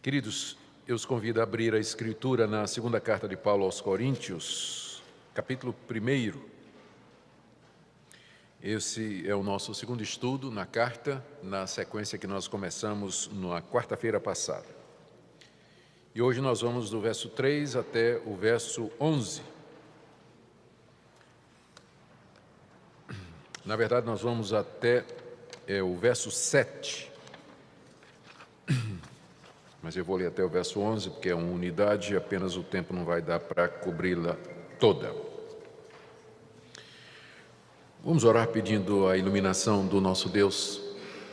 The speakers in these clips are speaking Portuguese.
Queridos, eu os convido a abrir a Escritura na segunda carta de Paulo aos Coríntios, capítulo 1. Esse é o nosso segundo estudo na carta, na sequência que nós começamos na quarta-feira passada. E hoje nós vamos do verso 3 até o verso 11. Na verdade, nós vamos até o verso 7. Mas eu vou ler até o verso 11, porque é uma unidade e apenas o tempo não vai dar para cobri-la toda. Vamos orar pedindo a iluminação do nosso Deus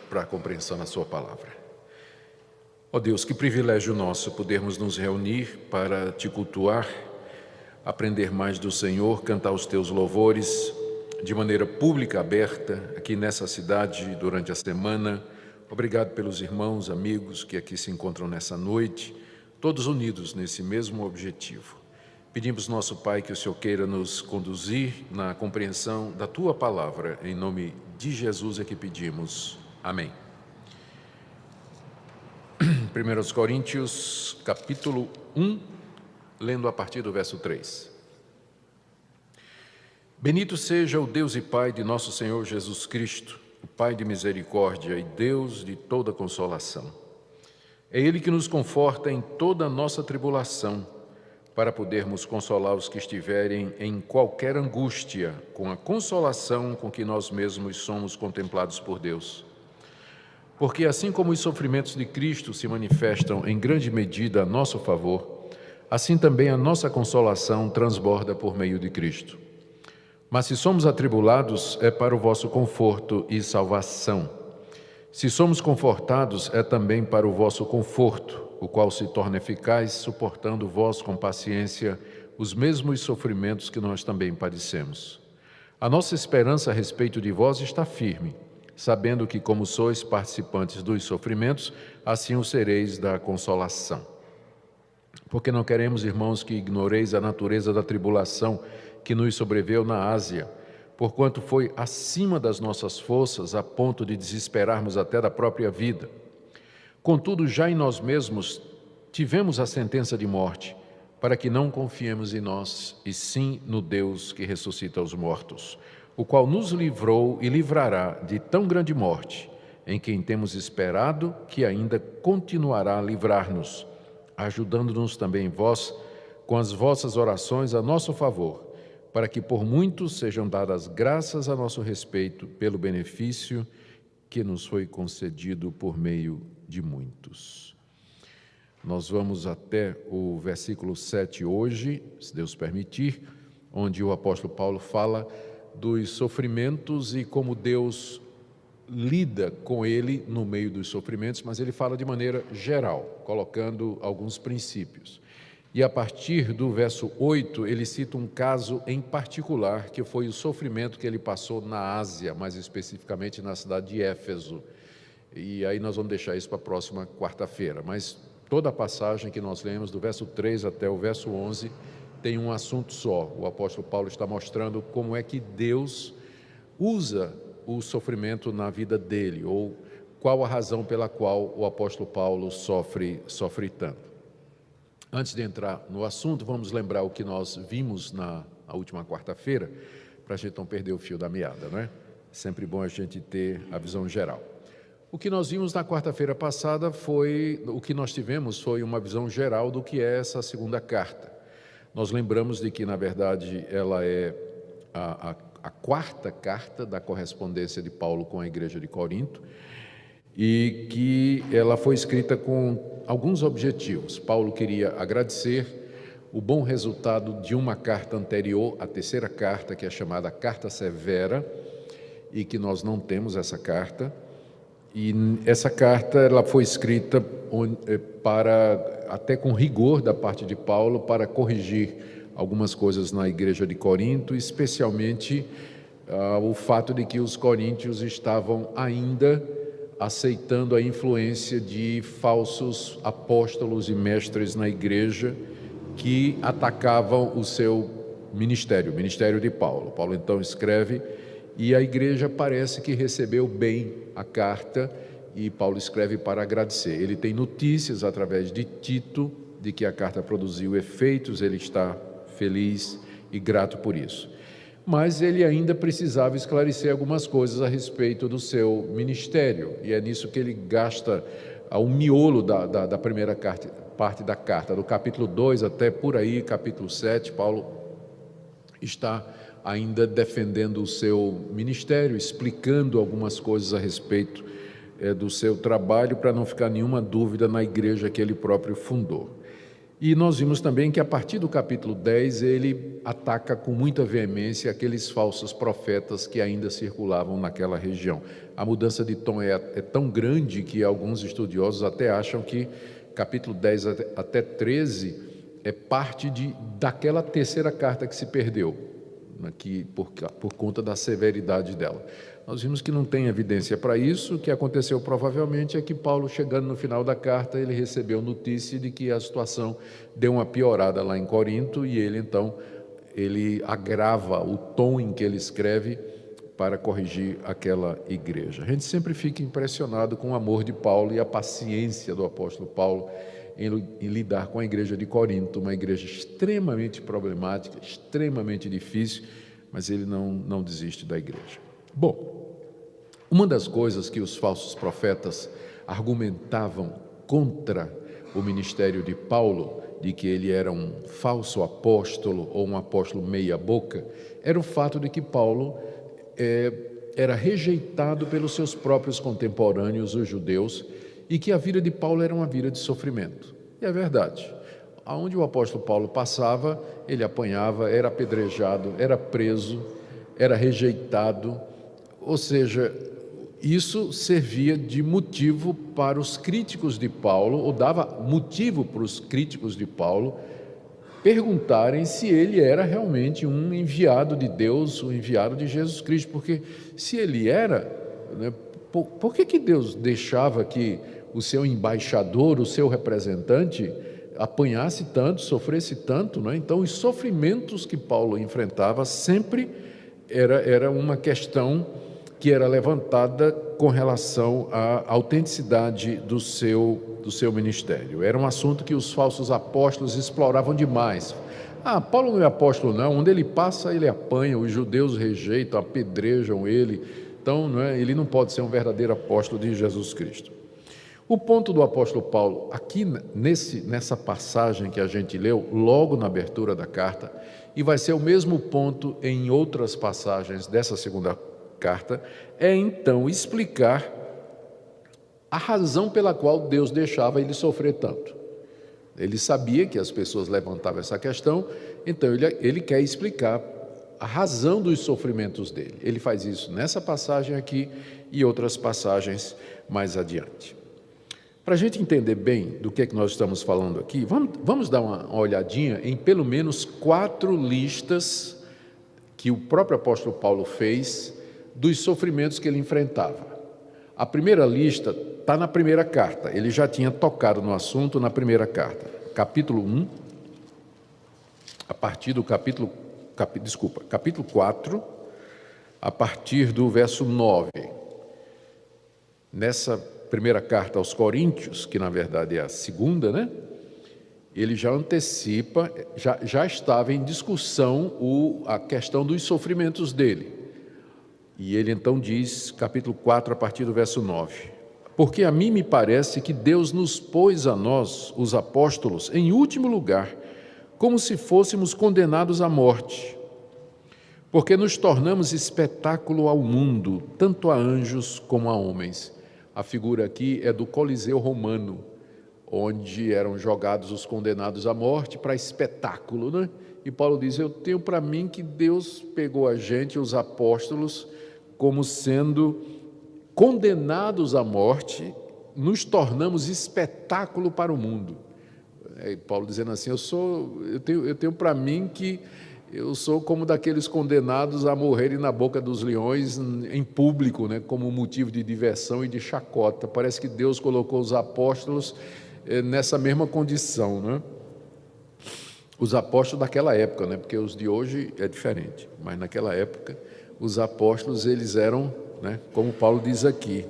para a compreensão da sua palavra. Ó Deus, que privilégio nosso podermos nos reunir para te cultuar, aprender mais do Senhor, cantar os teus louvores de maneira pública, aberta, aqui nessa cidade durante a semana. Obrigado pelos irmãos, amigos que aqui se encontram nessa noite, todos unidos nesse mesmo objetivo. Pedimos, nosso Pai, que o Senhor queira nos conduzir na compreensão da Tua palavra. Em nome de Jesus é que pedimos. Amém. 1 Coríntios, capítulo 1, lendo a partir do verso 3. Bendito seja o Deus e Pai de nosso Senhor Jesus Cristo, o Pai de misericórdia e Deus de toda consolação. É Ele que nos conforta em toda a nossa tribulação, para podermos consolar os que estiverem em qualquer angústia, com a consolação com que nós mesmos somos contemplados por Deus. Porque assim como os sofrimentos de Cristo se manifestam em grande medida a nosso favor, assim também a nossa consolação transborda por meio de Cristo. Mas se somos atribulados, é para o vosso conforto e salvação. Se somos confortados, é também para o vosso conforto, o qual se torna eficaz, suportando vós com paciência os mesmos sofrimentos que nós também padecemos. A nossa esperança a respeito de vós está firme, sabendo que, como sois participantes dos sofrimentos, assim o sereis da consolação. Porque não queremos, irmãos, que ignoreis a natureza da tribulação que nos sobreveio na Ásia, porquanto foi acima das nossas forças, a ponto de desesperarmos até da própria vida. Contudo, já em nós mesmos tivemos a sentença de morte, para que não confiemos em nós, e sim no Deus que ressuscita os mortos, o qual nos livrou e livrará de tão grande morte, em quem temos esperado que ainda continuará a livrar-nos, ajudando-nos também vós, com as vossas orações a nosso favor, para que por muitos sejam dadas graças a nosso respeito pelo benefício que nos foi concedido por meio de muitos. Nós vamos até o versículo 7 hoje, se Deus permitir, onde o apóstolo Paulo fala dos sofrimentos e como Deus lida com ele no meio dos sofrimentos, mas ele fala de maneira geral, colocando alguns princípios. E a partir do verso 8, ele cita um caso em particular, que foi o sofrimento que ele passou na Ásia, mais especificamente na cidade de Éfeso. E aí nós vamos deixar isso para a próxima quarta-feira. Mas toda a passagem que nós lemos, do verso 3 até o verso 11, tem um assunto só. O apóstolo Paulo está mostrando como é que Deus usa o sofrimento na vida dele, ou qual a razão pela qual o apóstolo Paulo sofre tanto. Antes de entrar no assunto, vamos lembrar o que nós vimos na última quarta-feira, para a gente não perder o fio da meada, não é? Sempre bom a gente ter a visão geral. O que nós vimos na quarta-feira passada o que nós tivemos foi uma visão geral do que é essa segunda carta. Nós lembramos de que, na verdade, ela é a quarta carta da correspondência de Paulo com a igreja de Corinto, e que ela foi escrita com alguns objetivos. Paulo queria agradecer o bom resultado de uma carta anterior, a terceira carta, que é chamada Carta Severa, e que nós não temos essa carta. E essa carta ela foi escrita até com rigor da parte de Paulo para corrigir algumas coisas na igreja de Corinto, especialmente o fato de que os coríntios estavam ainda aceitando a influência de falsos apóstolos e mestres na igreja que atacavam o seu ministério, o ministério de Paulo. Paulo então escreve, e a igreja parece que recebeu bem a carta e Paulo escreve para agradecer. Ele tem notícias através de Tito de que a carta produziu efeitos, ele está feliz e grato por isso. Mas ele ainda precisava esclarecer algumas coisas a respeito do seu ministério, e é nisso que ele gasta o miolo da primeira parte da carta, do capítulo 2 até por aí, capítulo 7, Paulo está ainda defendendo o seu ministério, explicando algumas coisas a respeito do seu trabalho, para não ficar nenhuma dúvida na igreja que ele próprio fundou. E nós vimos também que a partir do capítulo 10 ele ataca com muita veemência aqueles falsos profetas que ainda circulavam naquela região. A mudança de tom é tão grande que alguns estudiosos até acham que capítulo 10 até 13 é parte daquela terceira carta que se perdeu, por conta da severidade dela. Nós vimos que não tem evidência para isso. O que aconteceu provavelmente é que Paulo, chegando no final da carta, ele recebeu notícia de que a situação deu uma piorada lá em Corinto, e ele então agrava o tom em que ele escreve para corrigir aquela igreja. A gente sempre fica impressionado com o amor de Paulo e a paciência do apóstolo Paulo em lidar com a igreja de Corinto, uma igreja extremamente problemática, extremamente difícil, mas ele não desiste da igreja. Bom, uma das coisas que os falsos profetas argumentavam contra o ministério de Paulo, de que ele era um falso apóstolo ou um apóstolo meia-boca, era o fato de que Paulo era rejeitado pelos seus próprios contemporâneos, os judeus, e que a vida de Paulo era uma vida de sofrimento. E é verdade. Aonde o apóstolo Paulo passava, ele apanhava, era apedrejado, era preso, era rejeitado. Ou seja, isso servia de motivo para os críticos de Paulo, ou dava motivo para os críticos de Paulo perguntarem se ele era realmente um enviado de Deus, um enviado de Jesus Cristo, porque se ele era, né, por que Deus deixava que o seu embaixador, o seu representante, apanhasse tanto, sofresse tanto, né? Então, os sofrimentos que Paulo enfrentava sempre era uma questão que era levantada com relação à autenticidade do seu ministério. Era um assunto que os falsos apóstolos exploravam demais. Paulo não é apóstolo não, onde ele passa ele apanha, os judeus rejeitam, apedrejam ele, então ele não pode ser um verdadeiro apóstolo de Jesus Cristo. O ponto do apóstolo Paulo, aqui nessa passagem que a gente leu, logo na abertura da carta, e vai ser o mesmo ponto em outras passagens dessa segunda carta, é então explicar a razão pela qual Deus deixava ele sofrer tanto. Ele sabia que as pessoas levantavam essa questão, então ele quer explicar a razão dos sofrimentos dele. Ele faz isso nessa passagem aqui e outras passagens mais adiante. Para a gente entender bem do que é que nós estamos falando aqui, vamos dar uma olhadinha em pelo menos 4 listas que o próprio apóstolo Paulo fez dos sofrimentos que ele enfrentava. A primeira lista está na primeira carta, ele já tinha tocado no assunto na primeira carta, capítulo 1, a partir do capítulo 4, a partir do verso 9. Nessa primeira carta aos Coríntios, que na verdade é a segunda, né? Ele já antecipa, já estava em discussão a questão dos sofrimentos dele. E ele então diz, capítulo 4, a partir do verso 9: porque a mim me parece que Deus nos pôs a nós, os apóstolos, em último lugar, como se fôssemos condenados à morte, porque nos tornamos espetáculo ao mundo, tanto a anjos como a homens. A figura aqui é do Coliseu Romano, onde eram jogados os condenados à morte para espetáculo, né? E Paulo diz, eu tenho para mim que Deus pegou a gente, os apóstolos, como sendo condenados à morte, nos tornamos espetáculo para o mundo. Paulo dizendo assim, eu tenho para mim que eu sou como daqueles condenados a morrerem na boca dos leões em público, né, como motivo de diversão e de chacota. Parece que Deus colocou os apóstolos nessa mesma condição, né? Os apóstolos daquela época, né, porque os de hoje é diferente, mas naquela época os apóstolos eles eram, né, como Paulo diz aqui,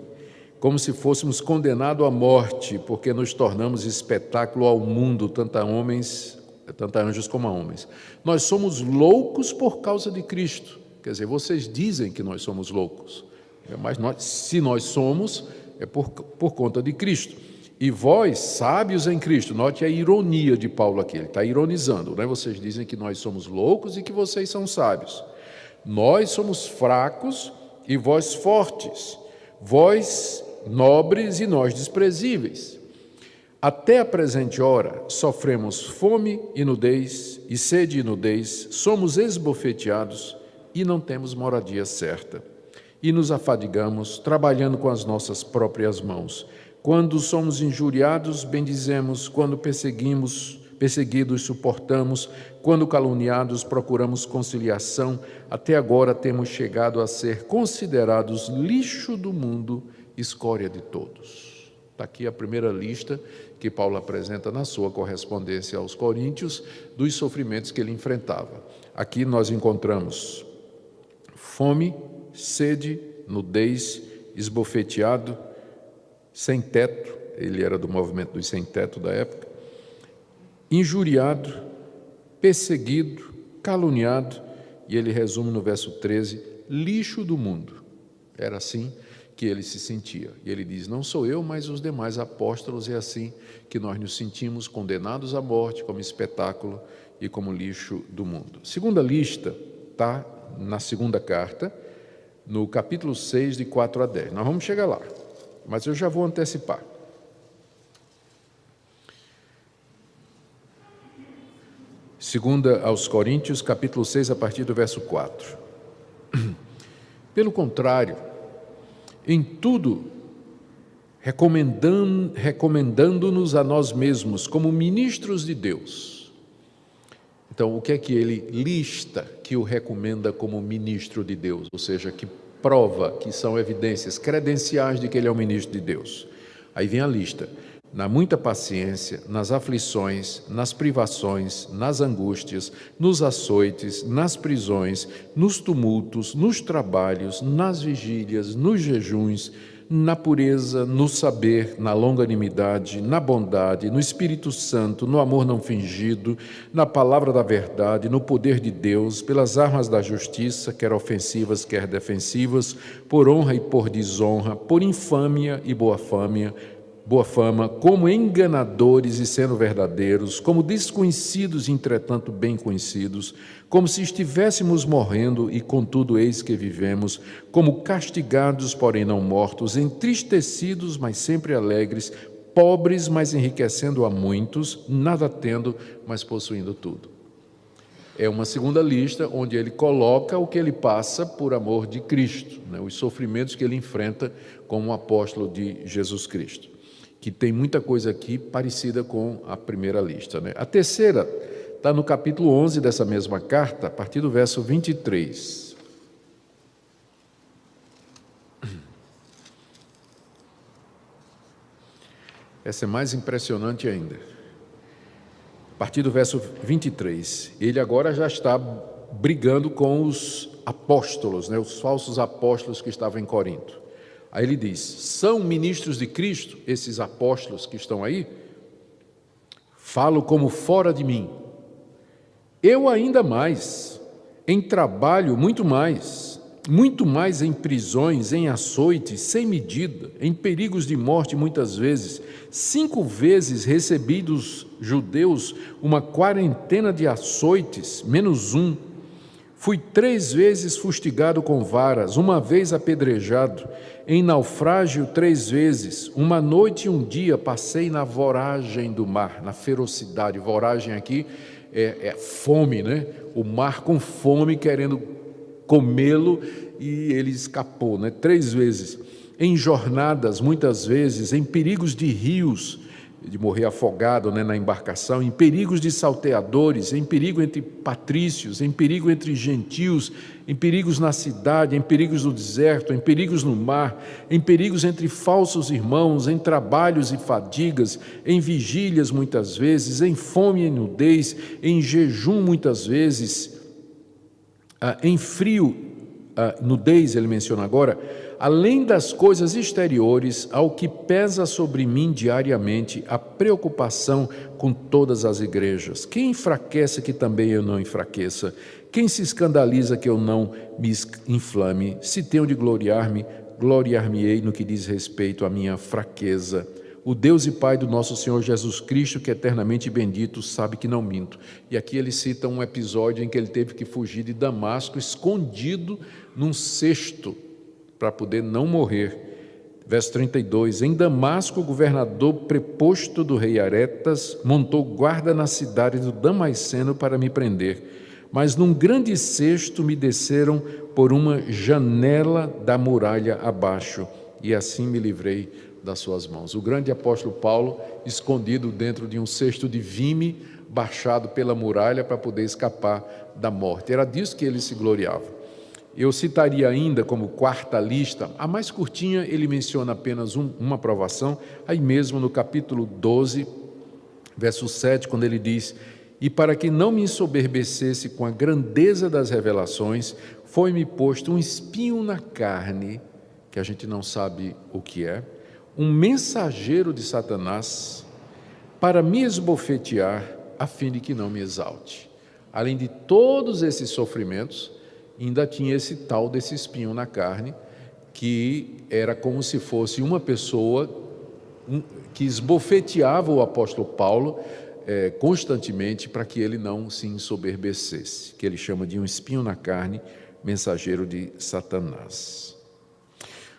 como se fôssemos condenados à morte, porque nos tornamos espetáculo ao mundo, tanto anjos como a homens. Nós somos loucos por causa de Cristo. Quer dizer, vocês dizem que nós somos loucos, mas se nós somos, é por conta de Cristo. E vós, sábios em Cristo, note a ironia de Paulo aqui, ele está ironizando, né? Vocês dizem que nós somos loucos e que vocês são sábios. Nós somos fracos e vós fortes, vós nobres e nós desprezíveis. Até a presente hora sofremos fome e nudez, e sede e nudez, somos esbofeteados e não temos moradia certa. E nos afadigamos, trabalhando com as nossas próprias mãos. Quando somos injuriados, bendizemos, quando perseguidos, suportamos, quando caluniados, procuramos conciliação. Até agora temos chegado a ser considerados lixo do mundo, escória de todos. Está aqui a primeira lista que Paulo apresenta na sua correspondência aos Coríntios, dos sofrimentos que ele enfrentava. Aqui nós encontramos fome, sede, nudez, esbofeteado, sem teto, ele era do movimento dos sem teto da época, injuriado, perseguido, caluniado, e ele resume no verso 13, lixo do mundo. Era assim que ele se sentia. E ele diz, não sou eu, mas os demais apóstolos, é assim que nós nos sentimos condenados à morte, como espetáculo e como lixo do mundo. Segunda lista está na segunda carta, no capítulo 6, de 4 a 10. Nós vamos chegar lá, mas eu já vou antecipar. Segunda aos Coríntios, capítulo 6, a partir do verso 4. Pelo contrário, em tudo, recomendando-nos a nós mesmos como ministros de Deus. Então, o que é que ele lista que o recomenda como ministro de Deus? Ou seja, que prova, que são evidências, credenciais de que ele é um ministro de Deus. Aí vem a lista. Na muita paciência, nas aflições, nas privações, nas angústias, nos açoites, nas prisões, nos tumultos, nos trabalhos, nas vigílias, nos jejuns, na pureza, no saber, na longanimidade, na bondade, no Espírito Santo, no amor não fingido, na palavra da verdade, no poder de Deus, pelas armas da justiça, quer ofensivas, quer defensivas, por honra e por desonra, por infâmia e boa fama, como enganadores e sendo verdadeiros, como desconhecidos, entretanto bem conhecidos, como se estivéssemos morrendo e contudo eis que vivemos, como castigados, porém não mortos, entristecidos, mas sempre alegres, pobres, mas enriquecendo a muitos, nada tendo, mas possuindo tudo. É uma segunda lista onde ele coloca o que ele passa por amor de Cristo, né? Os sofrimentos que ele enfrenta como apóstolo de Jesus Cristo, que tem muita coisa aqui parecida com a primeira lista, né? A terceira está no capítulo 11 dessa mesma carta, a partir do verso 23. Essa é mais impressionante ainda. A partir do verso 23, ele agora já está brigando com os apóstolos, né? Os falsos apóstolos que estavam em Corinto. Aí ele diz, são ministros de Cristo, esses apóstolos que estão aí? Falo como fora de mim. Eu ainda mais, em trabalho muito mais em prisões, em açoites, sem medida, em perigos de morte muitas vezes. 5 vezes recebi dos judeus uma quarentena de açoites, menos um. Fui 3 vezes fustigado com varas, 1 vez apedrejado, em naufrágio 3 vezes, 1 noite e 1 dia passei na voragem do mar, na ferocidade. Voragem aqui é fome, né? O mar com fome querendo comê-lo e ele escapou, né? 3 vezes. Em jornadas, muitas vezes, em perigos de rios, de morrer afogado, né, na embarcação, em perigos de salteadores, em perigo entre patrícios, em perigo entre gentios, em perigos na cidade, em perigos no deserto, em perigos no mar, em perigos entre falsos irmãos, em trabalhos e fadigas, em vigílias muitas vezes, em fome e nudez, em jejum muitas vezes, em frio nudez, ele menciona agora, além das coisas exteriores, ao que pesa sobre mim diariamente a preocupação com todas as igrejas. Quem enfraquece que também eu não enfraqueça? Quem se escandaliza que eu não me inflame? Se tenho de gloriar-me, gloriar-me-ei no que diz respeito à minha fraqueza. O Deus e Pai do nosso Senhor Jesus Cristo, que é eternamente bendito, sabe que não minto. E aqui ele cita um episódio em que ele teve que fugir de Damasco, escondido num cesto, para poder não morrer. Verso 32, em Damasco, o governador preposto do rei Aretas montou guarda na cidade do Damasceno para me prender. Mas num grande cesto me desceram por uma janela da muralha abaixo, e assim me livrei das suas mãos. O grande apóstolo Paulo, escondido dentro de um cesto de vime, baixado pela muralha para poder escapar da morte. Era disso que ele se gloriava. Eu citaria ainda como quarta lista, a mais curtinha, ele menciona apenas uma provação, aí mesmo no capítulo 12, verso 7, quando ele diz: e para que não me ensoberbecesse com a grandeza das revelações, foi-me posto um espinho na carne, que a gente não sabe o que é, um mensageiro de Satanás, para me esbofetear, a fim de que não me exalte. Além de todos esses sofrimentos, ainda tinha esse tal desse espinho na carne, que era como se fosse uma pessoa que esbofeteava o apóstolo Paulo constantemente para que ele não se ensoberbecesse, que ele chama de um espinho na carne, mensageiro de Satanás.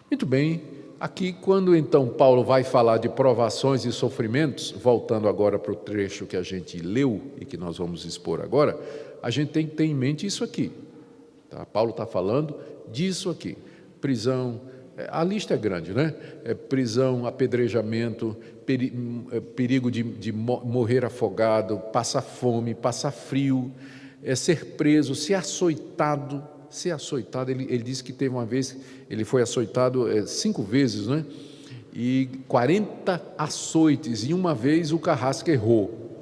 Muito bem, aqui quando então Paulo vai falar de provações e sofrimentos, voltando agora para o trecho que a gente leu e que nós vamos expor agora, a gente tem que ter em mente isso aqui. Tá? Paulo está falando disso aqui, prisão, a lista é grande, né? Prisão, apedrejamento, perigo de morrer afogado, passar fome, passar frio, ser preso, ser açoitado. Ele disse que teve uma vez, ele foi açoitado 5 vezes, né? E 40 açoites, e uma vez o Carrasco errou.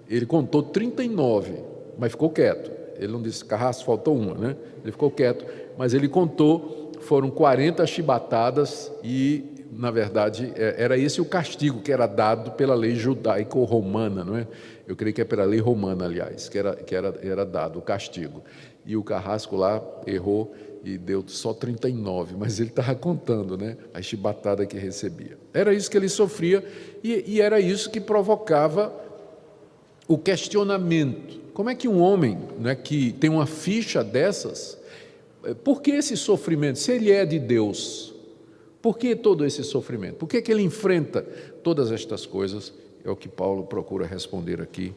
Ele contou 39, mas ficou quieto. Ele não disse, Carrasco, faltou uma, né? Ele ficou quieto, mas ele contou, foram 40 chibatadas e, na verdade, era esse o castigo que era dado pela lei judaico-romana, não é? Eu creio que é pela lei romana, aliás, que era dado o castigo. E o Carrasco lá errou e deu só 39, mas ele estava contando, né? A chibatada que recebia. Era isso que ele sofria e era isso que provocava o questionamento. Como é que um homem, né, que tem uma ficha dessas, por que esse sofrimento? Se ele é de Deus, por que todo esse sofrimento? Por que ele enfrenta todas estas coisas? É o que Paulo procura responder aqui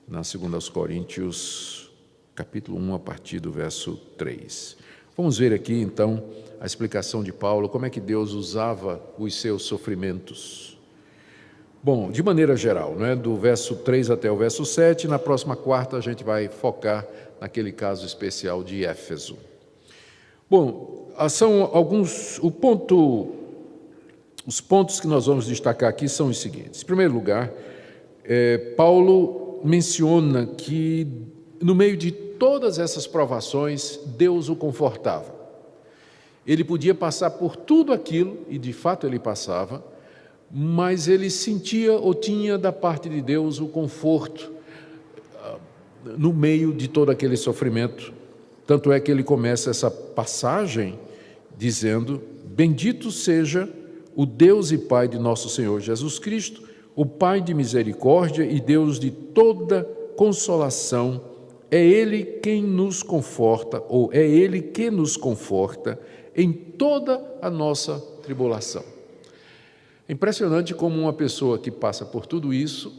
na 2 Coríntios, capítulo 1, a partir do verso 3. Vamos ver aqui, então, a explicação de Paulo, como é que Deus usava os seus sofrimentos. Bom, de maneira geral, né, do verso 3 até o verso 7, na próxima quarta a gente vai focar naquele caso especial de Éfeso. Bom, são alguns, os pontos que nós vamos destacar aqui são os seguintes. Em primeiro lugar, Paulo menciona que no meio de todas essas provações, Deus o confortava. Ele podia passar por tudo aquilo, e de fato ele passava, mas ele sentia ou tinha da parte de Deus o conforto no meio de todo aquele sofrimento. Tanto é que ele começa essa passagem dizendo: bendito seja o Deus e Pai de nosso Senhor Jesus Cristo, o Pai de misericórdia e Deus de toda consolação. É Ele quem nos conforta, ou é Ele que nos conforta em toda a nossa tribulação. É impressionante como uma pessoa que passa por tudo isso,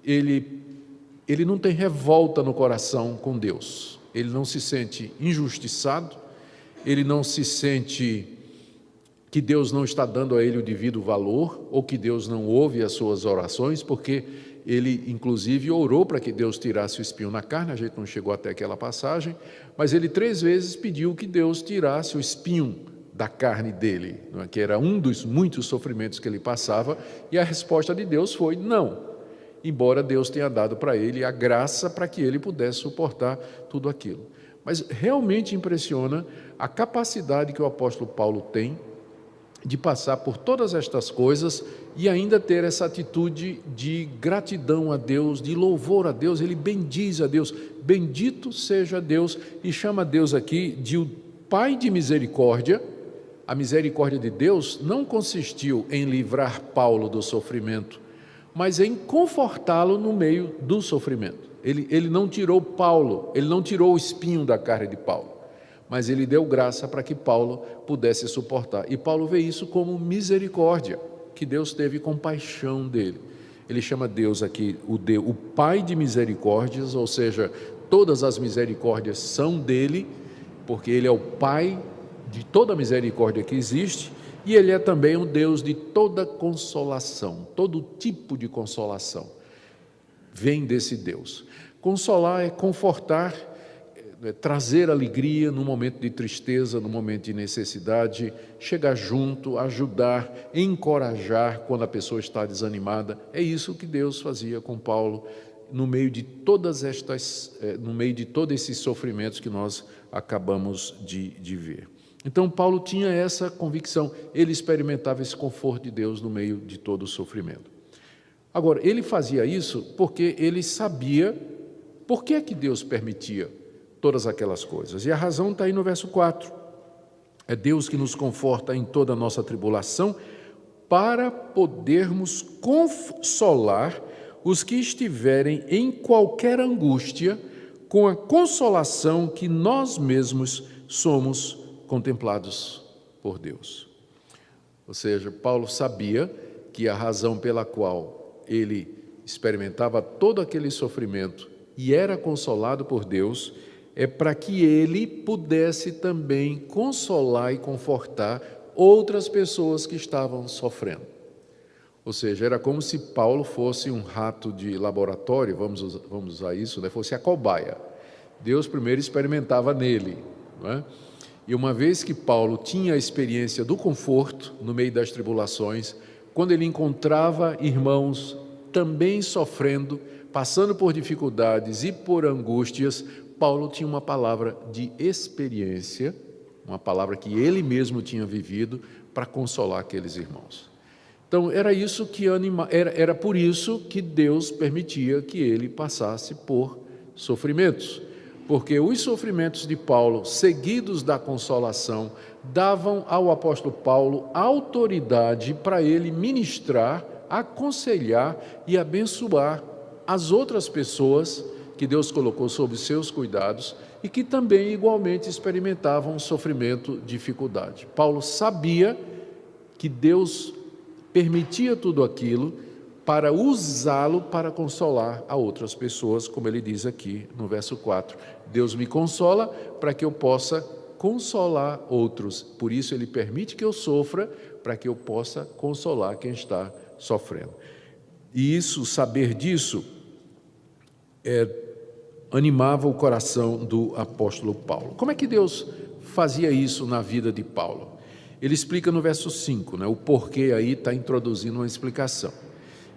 ele não tem revolta no coração com Deus. Ele não se sente injustiçado, ele não se sente que Deus não está dando a ele o devido valor, ou que Deus não ouve as suas orações, porque ele, inclusive, orou para que Deus tirasse o espinho na carne. A gente não chegou até aquela passagem, mas ele 3 vezes pediu que Deus tirasse o espinho da carne dele, não é? Que era um dos muitos sofrimentos que ele passava, e a resposta de Deus foi não, embora Deus tenha dado para ele a graça para que ele pudesse suportar tudo aquilo. Mas realmente impressiona a capacidade que o apóstolo Paulo tem de passar por todas estas coisas e ainda ter essa atitude de gratidão a Deus, de louvor a Deus. Ele bendiz a Deus, bendito seja Deus, e chama Deus aqui de o Pai de misericórdia. A misericórdia de Deus não consistiu em livrar Paulo do sofrimento, mas em confortá-lo no meio do sofrimento. Ele não tirou Paulo, ele não tirou o espinho da carne de Paulo, mas ele deu graça para que Paulo pudesse suportar. E Paulo vê isso como misericórdia, que Deus teve compaixão dele. Ele chama Deus aqui o Pai de misericórdias, ou seja, todas as misericórdias são dele, porque ele é o Pai de toda a misericórdia que existe, e ele é também o Deus de toda consolação, todo tipo de consolação vem desse Deus. Consolar é confortar, trazer alegria no momento de tristeza, no momento de necessidade, chegar junto, ajudar, encorajar quando a pessoa está desanimada. É isso que Deus fazia com Paulo no meio de todos esses sofrimentos que nós acabamos de ver. Então Paulo tinha essa convicção, ele experimentava esse conforto de Deus no meio de todo o sofrimento. Agora, ele fazia isso porque ele sabia por que é que Deus permitia todas aquelas coisas. E a razão está aí no verso 4. É Deus que nos conforta em toda a nossa tribulação para podermos consolar os que estiverem em qualquer angústia com a consolação que nós mesmos somos contemplados por Deus. Ou seja, Paulo sabia que a razão pela qual ele experimentava todo aquele sofrimento e era consolado por Deus é para que ele pudesse também consolar e confortar outras pessoas que estavam sofrendo. Ou seja, era como se Paulo fosse um rato de laboratório, vamos usar isso, né? Fosse a cobaia. Deus primeiro experimentava nele, não é? E uma vez que Paulo tinha a experiência do conforto no meio das tribulações, quando ele encontrava irmãos também sofrendo, passando por dificuldades e por angústias, Paulo tinha uma palavra de experiência, uma palavra que ele mesmo tinha vivido para consolar aqueles irmãos. Então era por isso que Deus permitia que ele passasse por sofrimentos, porque os sofrimentos de Paulo, seguidos da consolação, davam ao apóstolo Paulo autoridade para ele ministrar, aconselhar e abençoar as outras pessoas que Deus colocou sob seus cuidados e que também igualmente experimentavam sofrimento, dificuldade. Paulo sabia que Deus permitia tudo aquilo para usá-lo para consolar a outras pessoas, como ele diz aqui no verso 4. Deus me consola para que eu possa consolar outros. Por isso ele permite que eu sofra, para que eu possa consolar quem está sofrendo. E isso, saber disso, animava o coração do apóstolo Paulo. Como é que Deus fazia isso na vida de Paulo? Ele explica no verso 5, né? O porquê aí está introduzindo uma explicação.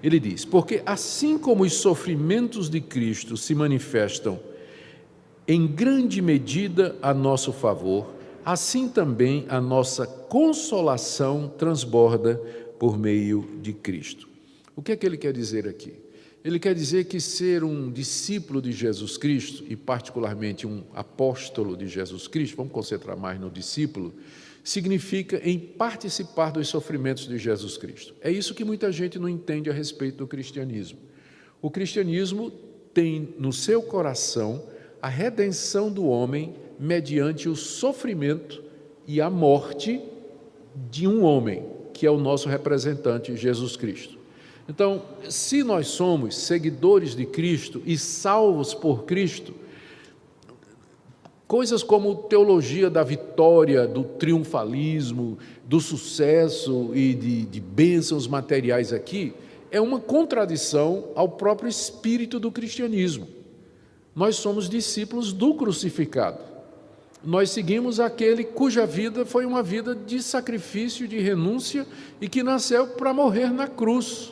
Ele diz, porque assim como os sofrimentos de Cristo se manifestam em grande medida a nosso favor, assim também a nossa consolação transborda por meio de Cristo. O que é que ele quer dizer aqui? Ele quer dizer que ser um discípulo de Jesus Cristo, e particularmente um apóstolo de Jesus Cristo, vamos concentrar mais no discípulo, significa em participar dos sofrimentos de Jesus Cristo. É isso que muita gente não entende a respeito do cristianismo. O cristianismo tem no seu coração a redenção do homem mediante o sofrimento e a morte de um homem, que é o nosso representante, Jesus Cristo. Então, se nós somos seguidores de Cristo e salvos por Cristo, coisas como teologia da vitória, do triunfalismo, do sucesso e de bênçãos materiais aqui, é uma contradição ao próprio espírito do cristianismo. Nós somos discípulos do crucificado. Nós seguimos aquele cuja vida foi uma vida de sacrifício, de renúncia e que nasceu para morrer na cruz,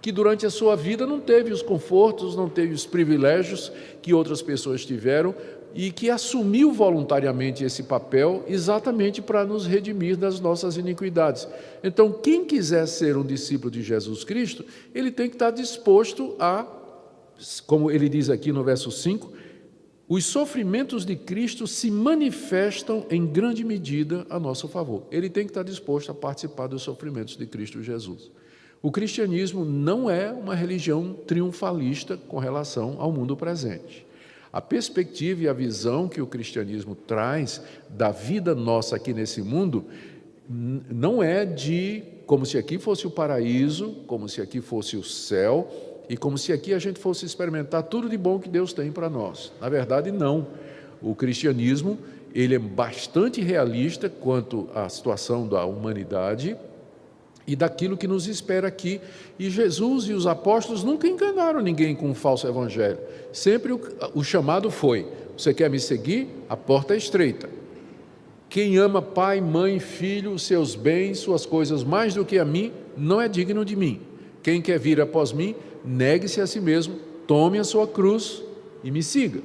que durante a sua vida não teve os confortos, não teve os privilégios que outras pessoas tiveram, e que assumiu voluntariamente esse papel exatamente para nos redimir das nossas iniquidades. Então, quem quiser ser um discípulo de Jesus Cristo, ele tem que estar disposto a, como ele diz aqui no verso 5, os sofrimentos de Cristo se manifestam em grande medida a nosso favor. Ele tem que estar disposto a participar dos sofrimentos de Cristo Jesus. O cristianismo não é uma religião triunfalista com relação ao mundo presente. A perspectiva e a visão que o cristianismo traz da vida nossa aqui nesse mundo não é de como se aqui fosse o paraíso, como se aqui fosse o céu e como se aqui a gente fosse experimentar tudo de bom que Deus tem para nós. Na verdade, não. O cristianismo, ele é bastante realista quanto à situação da humanidade e daquilo que nos espera aqui. E Jesus e os apóstolos nunca enganaram ninguém com um falso evangelho. Sempre o chamado foi: você quer me seguir? A porta é estreita. Quem ama pai, mãe, filho, seus bens, suas coisas mais do que a mim, não é digno de mim. Quem quer vir após mim, negue-se a si mesmo, tome a sua cruz e me siga.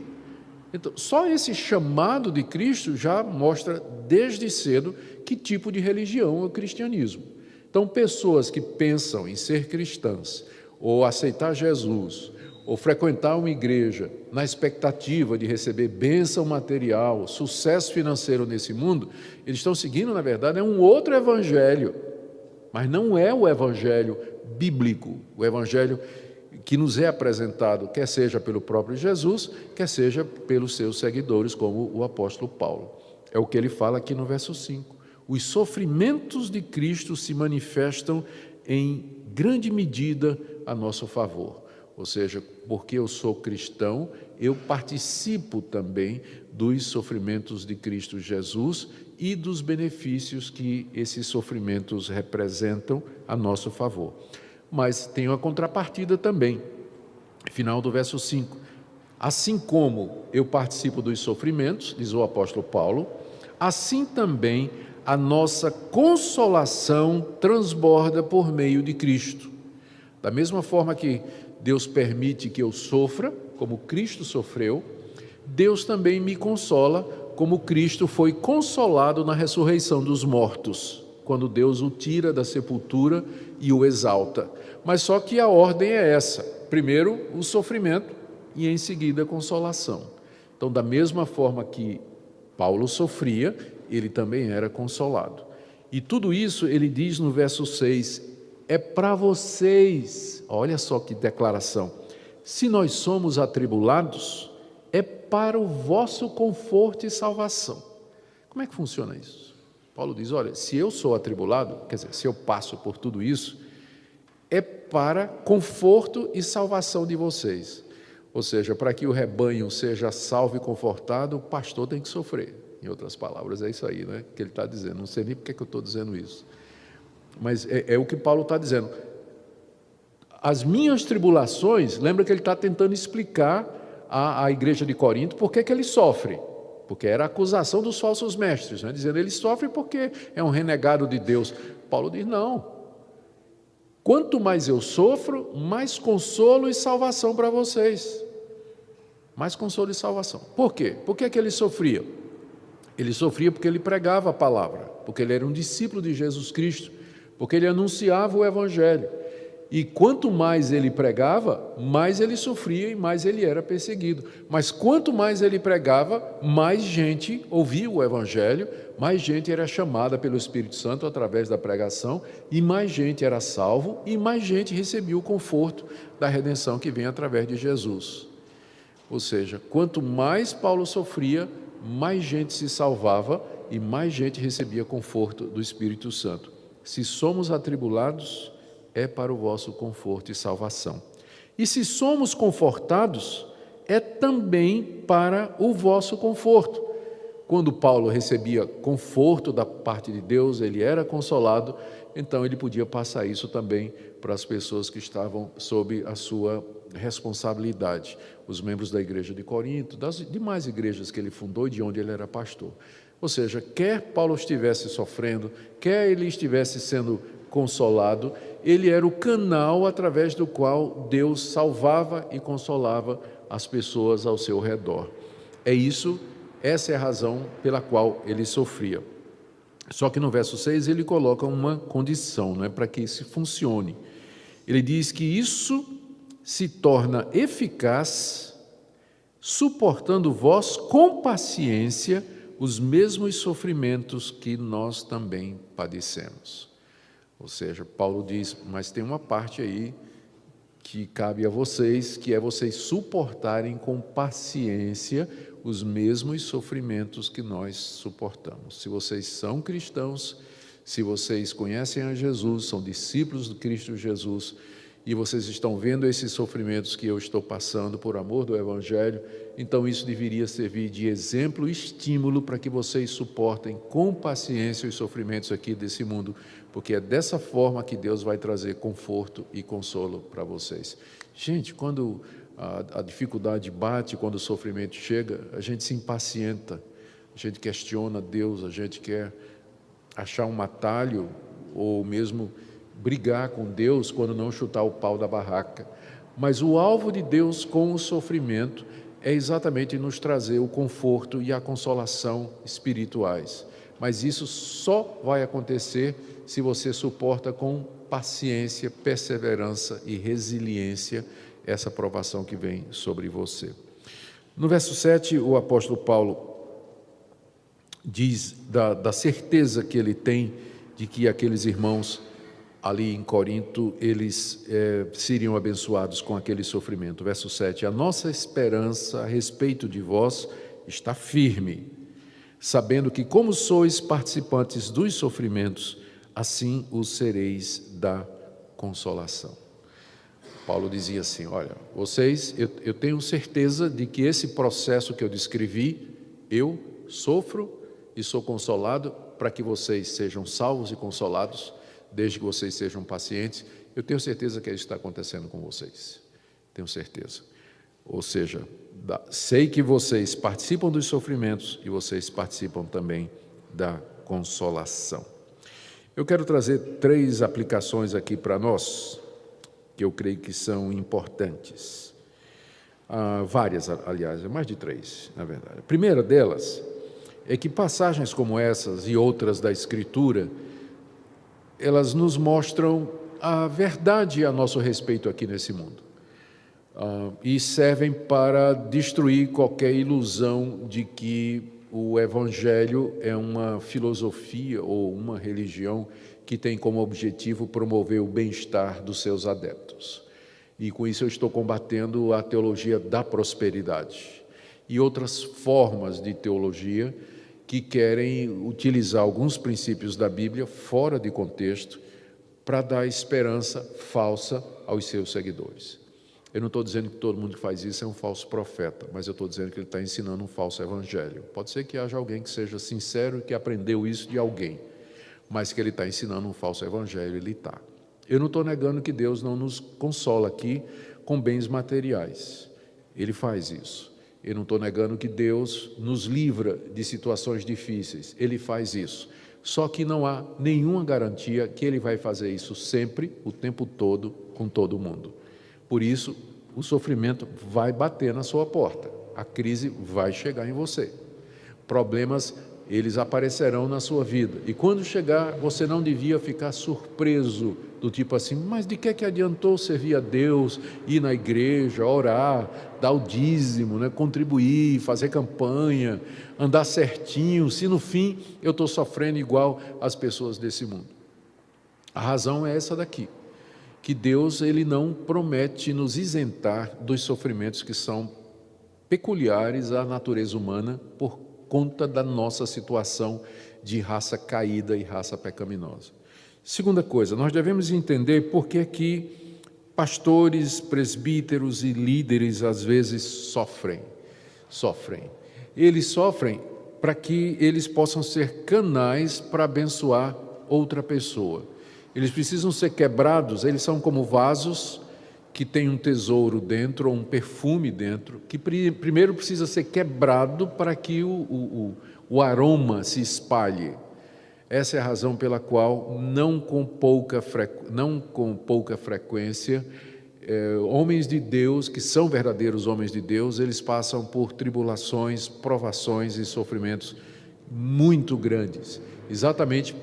Então, só esse chamado de Cristo já mostra desde cedo que tipo de religião é o cristianismo. Então, pessoas que pensam em ser cristãs, ou aceitar Jesus, ou frequentar uma igreja na expectativa de receber bênção material, sucesso financeiro nesse mundo, eles estão seguindo, na verdade, um outro evangelho, mas não é o evangelho bíblico, o evangelho que nos é apresentado, quer seja pelo próprio Jesus, quer seja pelos seus seguidores, como o apóstolo Paulo. É o que ele fala aqui no verso 5. Os sofrimentos de Cristo se manifestam em grande medida a nosso favor. Ou seja, porque eu sou cristão, eu participo também dos sofrimentos de Cristo Jesus e dos benefícios que esses sofrimentos representam a nosso favor. Mas tem uma contrapartida também, final do verso 5. Assim como eu participo dos sofrimentos, diz o apóstolo Paulo, assim também a nossa consolação transborda por meio de Cristo. Da mesma forma que Deus permite que eu sofra, como Cristo sofreu, Deus também me consola, como Cristo foi consolado na ressurreição dos mortos, quando Deus o tira da sepultura e o exalta. Mas só que a ordem é essa: primeiro o sofrimento e em seguida a consolação. Então, da mesma forma que Paulo sofria, ele também era consolado. E tudo isso ele diz no verso 6, é para vocês. Olha só que declaração: se nós somos atribulados, é para o vosso conforto e salvação. Como é que funciona isso? Paulo diz, olha, se eu sou atribulado, quer dizer, se eu passo por tudo isso, é para conforto e salvação de vocês. Ou seja, para que o rebanho seja salvo e confortado, o pastor tem que sofrer. Em outras palavras, é isso aí, né, que ele está dizendo. Não sei nem porque que eu estou dizendo isso. Mas é o que Paulo está dizendo. As minhas tribulações, lembra que ele está tentando explicar à igreja de Corinto por que ele sofre. Porque era a acusação dos falsos mestres, né, dizendo ele sofre porque é um renegado de Deus. Paulo diz, não. Quanto mais eu sofro, mais consolo e salvação para vocês. Mais consolo e salvação. Por quê? Por que ele sofria? Ele sofria porque ele pregava a palavra, porque ele era um discípulo de Jesus Cristo, porque ele anunciava o evangelho. E quanto mais ele pregava, mais ele sofria e mais ele era perseguido. Mas quanto mais ele pregava, mais gente ouvia o evangelho, mais gente era chamada pelo Espírito Santo através da pregação, e mais gente era salvo, e mais gente recebia o conforto da redenção que vem através de Jesus. Ou seja, quanto mais Paulo sofria, mais gente se salvava e mais gente recebia conforto do Espírito Santo. Se somos atribulados, é para o vosso conforto e salvação. E se somos confortados, é também para o vosso conforto. Quando Paulo recebia conforto da parte de Deus, ele era consolado, então ele podia passar isso também para as pessoas que estavam sob a sua responsabilidade, os membros da igreja de Corinto, das demais igrejas que ele fundou e de onde ele era pastor. Ou seja, quer Paulo estivesse sofrendo, quer ele estivesse sendo consolado, ele era o canal através do qual Deus salvava e consolava as pessoas ao seu redor. Essa é a razão pela qual ele sofria. Só que no verso 6 ele coloca uma condição, não é, para que isso funcione. Ele diz que isso se torna eficaz, suportando vós com paciência os mesmos sofrimentos que nós também padecemos. Ou seja, Paulo diz, mas tem uma parte aí que cabe a vocês, que é vocês suportarem com paciência os mesmos sofrimentos que nós suportamos. Se vocês são cristãos, se vocês conhecem a Jesus, são discípulos do Cristo Jesus, e vocês estão vendo esses sofrimentos que eu estou passando por amor do Evangelho, então isso deveria servir de exemplo e estímulo para que vocês suportem com paciência os sofrimentos aqui desse mundo, porque é dessa forma que Deus vai trazer conforto e consolo para vocês. Gente, quando a dificuldade bate, quando o sofrimento chega, a gente se impacienta, a gente questiona Deus, a gente quer achar um atalho ou mesmo brigar com Deus quando não chutar o pau da barraca. Mas o alvo de Deus com o sofrimento é exatamente nos trazer o conforto e a consolação espirituais. Mas isso só vai acontecer se você suporta com paciência, perseverança e resiliência essa provação que vem sobre você. No verso 7, o apóstolo Paulo diz da certeza que ele tem de que aqueles irmãos ali em Corinto, eles seriam abençoados com aquele sofrimento. Verso 7, a nossa esperança a respeito de vós está firme, sabendo que como sois participantes dos sofrimentos, assim os sereis da consolação. Paulo dizia assim, olha, vocês, eu tenho certeza de que esse processo que eu descrevi, eu sofro e sou consolado para que vocês sejam salvos e consolados, desde que vocês sejam pacientes. Eu tenho certeza que isso está acontecendo com vocês, tenho certeza. Ou seja, sei que vocês participam dos sofrimentos e vocês participam também da consolação. Eu quero trazer 3 aplicações aqui para nós, que eu creio que são importantes. Várias, aliás, mais de 3, na verdade. A primeira delas é que passagens como essas e outras da Escritura, elas nos mostram a verdade a nosso respeito aqui nesse mundo. E servem para destruir qualquer ilusão de que o Evangelho é uma filosofia ou uma religião que tem como objetivo promover o bem-estar dos seus adeptos. E com isso eu estou combatendo a teologia da prosperidade e outras formas de teologia que querem utilizar alguns princípios da Bíblia fora de contexto para dar esperança falsa aos seus seguidores. Eu não estou dizendo que todo mundo que faz isso é um falso profeta, mas eu estou dizendo que ele está ensinando um falso evangelho. Pode ser que haja alguém que seja sincero e que aprendeu isso de alguém, mas que ele está ensinando um falso evangelho, ele está. Eu não estou negando que Deus não nos consola aqui com bens materiais. Ele faz isso. Eu não estou negando que Deus nos livra de situações difíceis. Ele faz isso. Só que não há nenhuma garantia que Ele vai fazer isso sempre, o tempo todo, com todo mundo. Por isso, o sofrimento vai bater na sua porta. A crise vai chegar em você. Problemas, eles aparecerão na sua vida. E quando chegar, você não devia ficar surpreso, do tipo assim, mas de que adiantou servir a Deus, ir na igreja, orar, dar o dízimo, né, contribuir, fazer campanha, andar certinho, se no fim eu estou sofrendo igual as pessoas desse mundo. A razão é essa daqui, que Deus ele não promete nos isentar dos sofrimentos que são peculiares à natureza humana por conta da nossa situação de raça caída e raça pecaminosa. Segunda coisa, nós devemos entender por que é que pastores, presbíteros e líderes às vezes sofrem. Eles sofrem para que eles possam ser canais para abençoar outra pessoa. Eles precisam ser quebrados, eles são como vasos que tem um tesouro dentro, ou um perfume dentro, que primeiro precisa ser quebrado para que o aroma se espalhe. Essa é a razão pela qual, não com pouca frequência, homens de Deus, que são verdadeiros homens de Deus, eles passam por tribulações, provações e sofrimentos muito grandes. Exatamente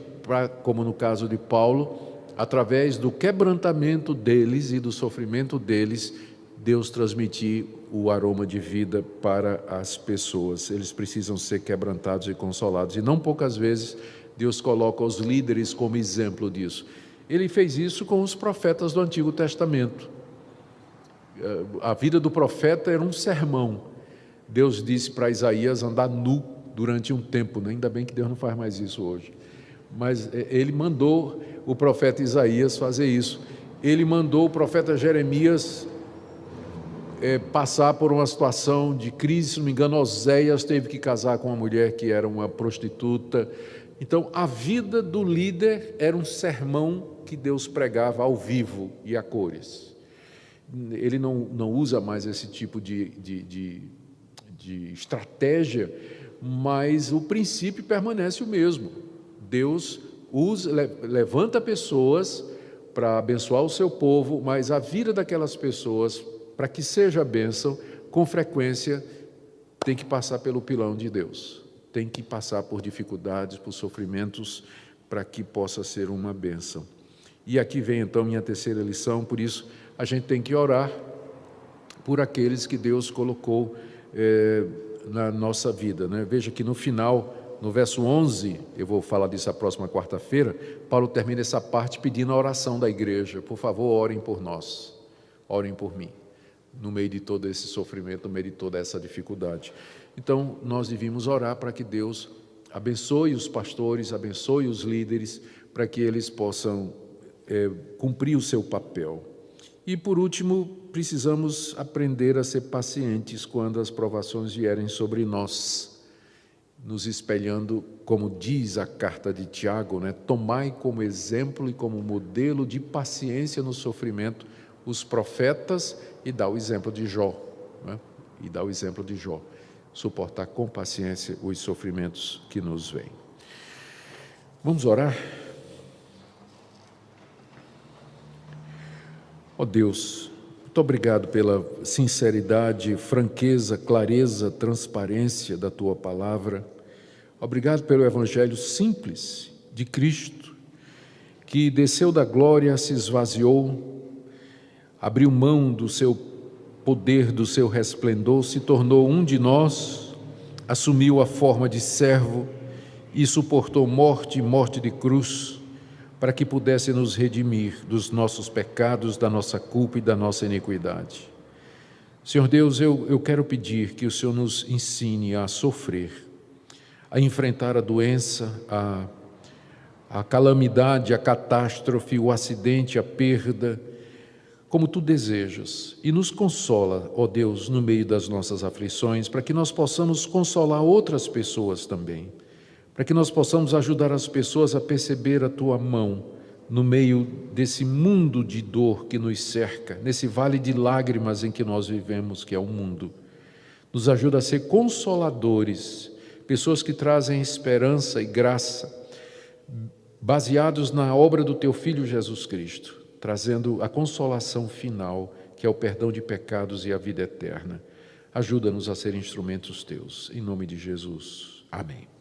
como no caso de Paulo, através do quebrantamento deles e do sofrimento deles, Deus transmitir o aroma de vida para as pessoas. Eles precisam ser quebrantados e consolados. E não poucas vezes Deus coloca os líderes como exemplo disso. Ele fez isso com os profetas do Antigo Testamento. A vida do profeta era um sermão. Deus disse para Isaías andar nu durante um tempo, né? Ainda bem que Deus não faz mais isso hoje. Mas ele mandou o profeta Isaías fazer isso. Ele mandou o profeta Jeremias passar por uma situação de crise. Se não me engano, Oséias teve que casar com uma mulher que era uma prostituta. Então, a vida do líder era um sermão que Deus pregava ao vivo e a cores. Ele não usa mais esse tipo de estratégia, mas o princípio permanece o mesmo. Deus levanta pessoas para abençoar o seu povo, mas a vida daquelas pessoas, para que seja bênção, com frequência tem que passar pelo pilão de Deus, tem que passar por dificuldades, por sofrimentos, para que possa ser uma bênção. E aqui vem então minha terceira lição. Por isso a gente tem que orar por aqueles que Deus colocou na nossa vida, né? Veja que no final, no verso 11, eu vou falar disso a próxima quarta-feira, Paulo termina essa parte pedindo a oração da igreja. Por favor, orem por nós, orem por mim, no meio de todo esse sofrimento, no meio de toda essa dificuldade. Então, nós devíamos orar para que Deus abençoe os pastores, abençoe os líderes, para que eles possam cumprir o seu papel. E, por último, precisamos aprender a ser pacientes quando as provações vierem sobre nós, nos espelhando, como diz a carta de Tiago, né? Tomai como exemplo e como modelo de paciência no sofrimento os profetas, e dá o exemplo de Jó, né? E dá o exemplo de Jó, suportar com paciência os sofrimentos que nos vêm. Vamos orar? Ó Deus, muito obrigado pela sinceridade, franqueza, clareza, transparência da Tua palavra. Obrigado pelo Evangelho simples de Cristo, que desceu da glória, se esvaziou, abriu mão do seu poder, do seu resplendor, se tornou um de nós, assumiu a forma de servo e suportou morte e morte de cruz, para que pudesse nos redimir dos nossos pecados, da nossa culpa e da nossa iniquidade. Senhor Deus, eu quero pedir que o Senhor nos ensine a sofrer, a enfrentar a doença, a calamidade, a catástrofe, o acidente, a perda, como Tu desejas, e nos consola, ó Deus, no meio das nossas aflições, para que nós possamos consolar outras pessoas também, para que nós possamos ajudar as pessoas a perceber a Tua mão no meio desse mundo de dor que nos cerca, nesse vale de lágrimas em que nós vivemos, que é o mundo. Nos ajuda a ser consoladores, pessoas que trazem esperança e graça, baseados na obra do Teu Filho Jesus Cristo, trazendo a consolação final, que é o perdão de pecados e a vida eterna. Ajuda-nos a ser instrumentos Teus, em nome de Jesus. Amém.